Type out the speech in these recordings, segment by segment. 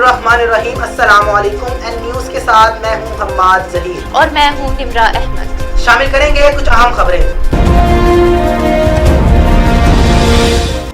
बिस्मिल्लाहिर्रहमानिर्रहीम। अस्सलाम वालेकुम। एन न्यूज़ के साथ मैं हूं हम्माद ज़हीर और मैं हूं निम्रा अहमद। शामिल करेंगे कुछ अहम खबरें।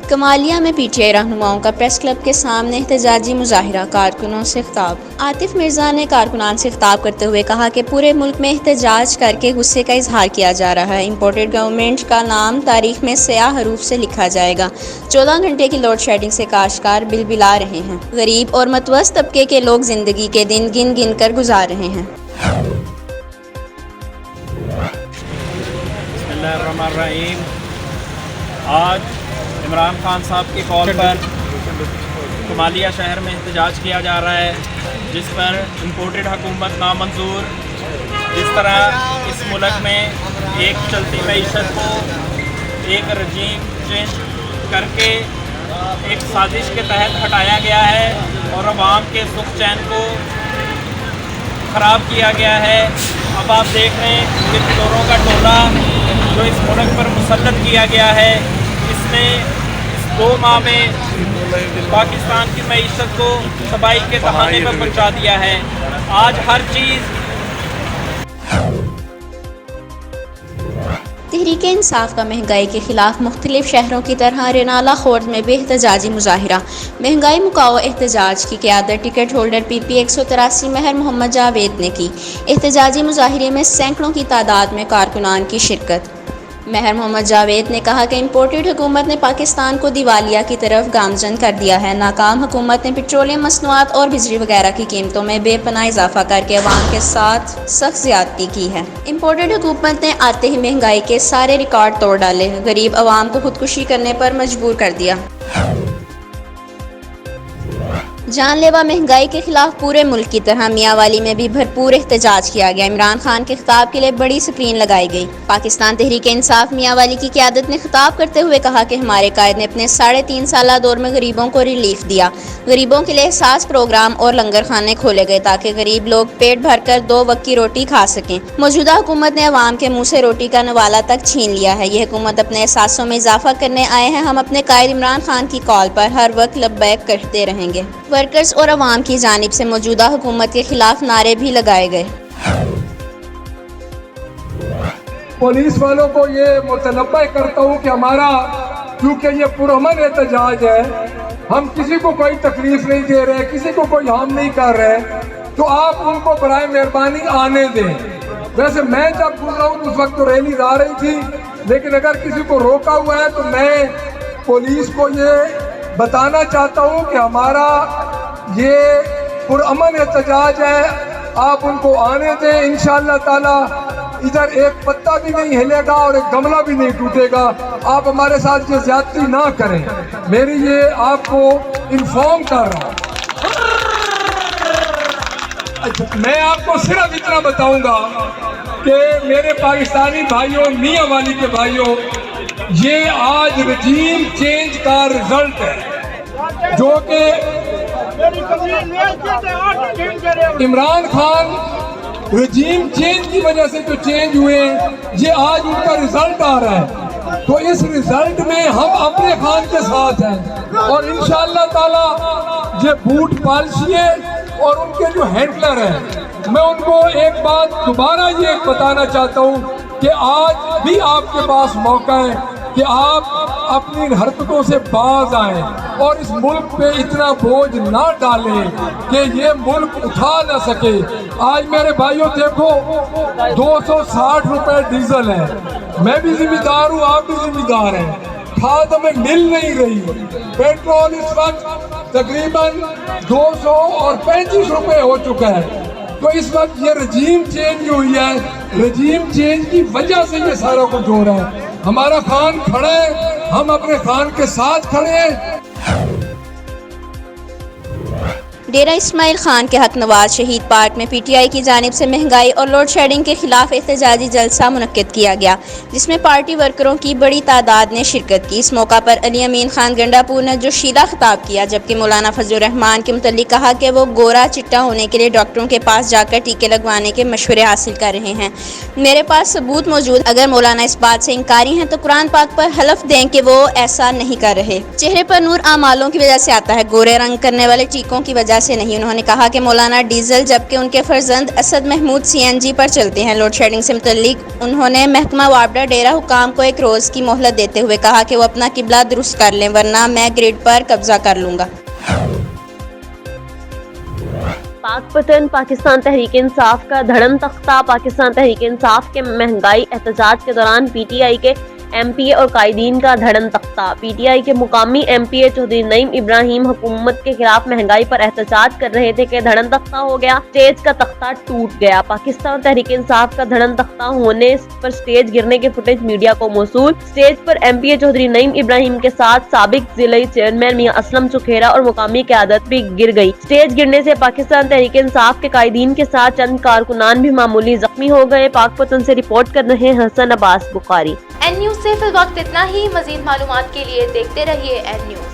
कमालिया में पीटीआई रहनुमाओं का प्रेस क्लब के सामने एहतजाजी मुजाहिरा, कारकुनों से खिताब। आतिफ मिर्जा ने कारकुनान से खिताब करते हुए कहा कि पूरे मुल्क में एहतजाज करके गुस्से का इजहार किया जा रहा है। इम्पोर्टेड गवर्नमेंट का नाम तारीख में स्याह हरूफ से लिखा जाएगा। 14 घंटे की लोड शेडिंग से काश्तकार बिलबिला रहे हैं। गरीब और मतवस्त तबके के लोग जिंदगी के दिन गिन गिन कर गुजार रहे हैं। बिस्मिल्लाहिर्रहमानिर्रहीम। आज इमरान खान साहब की कॉल पर कमालिया शहर में एहतजाज किया जा रहा है, जिस पर इम्पोर्टेड हुकूमत नामंजूर। जिस तरह इस मुल्क में एक चलती मईशत को एक रजीम चेंज करके एक साजिश के तहत हटाया गया है और अवाम के सुख चैन को ख़राब किया गया है। अब आप देख रहे हैं कि चोरों का टोला जो इस मुल्क पर मुसल्लत किया गया है, इसने इस 2 माह में पाकिस्तान की मईशत को तबाही के दहाने पर पहुंचा दिया है। आज हर चीज़ तहरीक इंसाफ का महंगाई के खिलाफ मुख्तलिफ शहरों की तरह रेनाला खोर्द में भी एहतजाजी मुजाहिरा। महंगाई मुकाओ एहतजाज की क़यादत टिकट होल्डर PP 183 महर मोहम्मद जावेद ने की। एहतजाजी मुजाहिरे में सैकड़ों की तादाद में कारकुनान की शिरकत। महर मोहम्मद जावेद ने कहा कि इम्पोर्टेड हुकूमत ने पाकिस्तान को दिवालिया की तरफ गामजन कर दिया है। नाकाम हुकूमत ने पेट्रोलियम मसनूआत और बिजली वगैरह की कीमतों में बेपनाह इजाफा करके अवाम के साथ सख्त ज़्यादती की है। इम्पोर्टेड हुकूमत ने आते ही महंगाई के सारे रिकॉर्ड तोड़ डाले, गरीब अवाम को खुदकुशी करने पर मजबूर कर दिया। जानलेवा महंगाई के खिलाफ पूरे मुल्क की तरह मियांवाली में भी भरपूर एहतजाज किया गया। इमरान खान के खिताब के लिए बड़ी स्क्रीन लगाई गई। पाकिस्तान तहरीक इंसाफ मियांवाली की क़यादत ने खिताब करते हुए कहा कि हमारे कायद ने अपने 3.5 साला दौर में गरीबों को रिलीफ दिया। गरीबों के लिए एहसास प्रोग्राम और लंगर खाने खोले गए ताकि गरीब लोग पेट भर कर 2 वक्त की रोटी खा सकें। मौजूदा हुकूमत ने अवाम के मुँह से रोटी का नवाला तक छीन लिया है। यह हुकूमत अपने एहसासों में इजाफा करने आए हैं। हम अपने कायद इमरान खान की कॉल पर हर वक्त लब्बैक करते रहेंगे। वर्कर्स और अवाम की जानिब से मौजूदा हुकूमत के खिलाफ नारे भी लगाए गए। पुलिस वालों को ये मुतलब्बा करता हूँ कि हमारा, क्योंकि ये पुरअमन एहतजाज है, हम किसी को कोई तकलीफ नहीं दे रहे, किसी को कोई हार्म नहीं कर रहे, तो आप उनको बराए मेहरबानी आने दें। वैसे मैं जब गुजरा हूँ उस वक्त तो रैली आ रही थी, लेकिन अगर किसी को रोका हुआ है तो मैं पुलिस को ये बताना चाहता हूँ कि हमारा ये पुरअमन एहतजाज है, आप उनको आने दें। इंशाअल्लाह ताला इधर एक पत्ता भी नहीं हिलेगा और एक गमला भी नहीं टूटेगा। आप हमारे साथ ये ज्यादती ना करें, मेरी ये आपको इन्फॉर्म कर रहा हूँ। मैं आपको सिर्फ इतना बताऊंगा कि मेरे पाकिस्तानी भाइयों, मियाँ वाली के भाइयों, ये आज रजीम चेंज का रिजल्ट है, जो कि इमरान खान रजीम चेंज की वजह से जो चेंज हुए, ये आज उनका रिजल्ट आ रहा है। तो इस रिजल्ट में हम अपने खान के साथ हैं और इंशाअल्लाह ताला ये बूट पालशिए और उनके जो हैंडलर हैं, मैं उनको एक बात दोबारा ये बताना चाहता हूँ कि आज भी आपके पास मौका है कि आप अपनी हरकतों से बाज आएं और इस मुल्क पे इतना बोझ ना डालें कि ये मुल्क उठा ना सके। आज मेरे भाइयों देखो 260 रुपए डीजल है, मैं भी जिम्मेदार हूँ, आप भी जिम्मेदार हैं। खाद हमें मिल नहीं रही, पेट्रोल इस वक्त तकरीबन 235 रुपए हो चुका है। तो इस वक्त ये रजीम चेंज हुई है, रजीम चेंज की वजह से ये सारा कुछ हो रहा है। हमारा खान खड़ा है, हम अपने खान के साथ खड़े हैं। डेरा इस्माइल खान के हक नवाज शहीद पार्क में PTI की जानिब से महंगाई और लोड शेडिंग के खिलाफ एहतजाजी जलसा मुनक्किद किया गया, जिसमें पार्टी वर्करों की बड़ी तादाद ने शिरकत की। इस मौका पर अली अमीन खान गंडापुर ने जोशीला खिताब किया, जबकि मौलाना फजलुर रहमान के मुतल्लिक कहा कि वो गोरा चिट्टा होने के लिए डॉक्टरों के पास जाकर टीके लगवाने के मशवरे हासिल कर रहे हैं। मेरे पास सबूत मौजूद, अगर मौलाना इस बात से इनकारी हैं तो कुरान पाक पर हलफ दें कि वो ऐसा नहीं कर रहे। चेहरे पर नूर आमालों की वजह से आता है, गोरे रंग करने वाले टीकों की वजह وجہ سے نہیں۔ انہوں نے کہا کہ مولانا ڈیزل جبکہ ان کے فرزند اسد محمود CNG پر چلتے ہیں۔ لوڈ شیڈنگ سے متعلق انہوں نے محکمہ وابڈہ ڈیرہ حکام کو 1 روز کی مہلت دیتے ہوئے کہا کہ وہ اپنا قبلہ درست کر لیں ورنہ میں گرڈ پر قبضہ کر لوں گا۔ پاک پتن پاکستان تحریک انصاف کا دھڑم تختہ۔ پاکستان تحریک انصاف کے مہنگائی احتجاج کے دوران PTI کے MPA اور قائدین کا دھڑم تختہ۔ PTI کے مقامی MPA چودھری نعیم ابراہیم حکومت کے خلاف مہنگائی پر احتجاج کر رہے تھے کہ دھڑم تختہ ہو گیا، اسٹیج کا تختہ ٹوٹ گیا۔ پاکستان تحریک انصاف کا دھڑم تختہ ہونے پر اسٹیج گرنے کے فوٹیج میڈیا کو موصول۔ اسٹیج پر MPA چودھری نعیم ابراہیم کے ساتھ سابق ضلعی چیئرمین میاں اسلم چکھیرا اور مقامی قیادت بھی گر گئی۔ اسٹیج گرنے سے پاکستان تحریک انصاف کے قائدین کے ساتھ چند کارکنان بھی معمولی زخمی ہو گئے۔ پاک پتن سے رپورٹ کر رہے ہیں حسن عباس بخاری۔ این نیوز سے فی الوقت اتنا ہی۔ مزید معلومات کے لیے دیکھتے رہیے این نیوز۔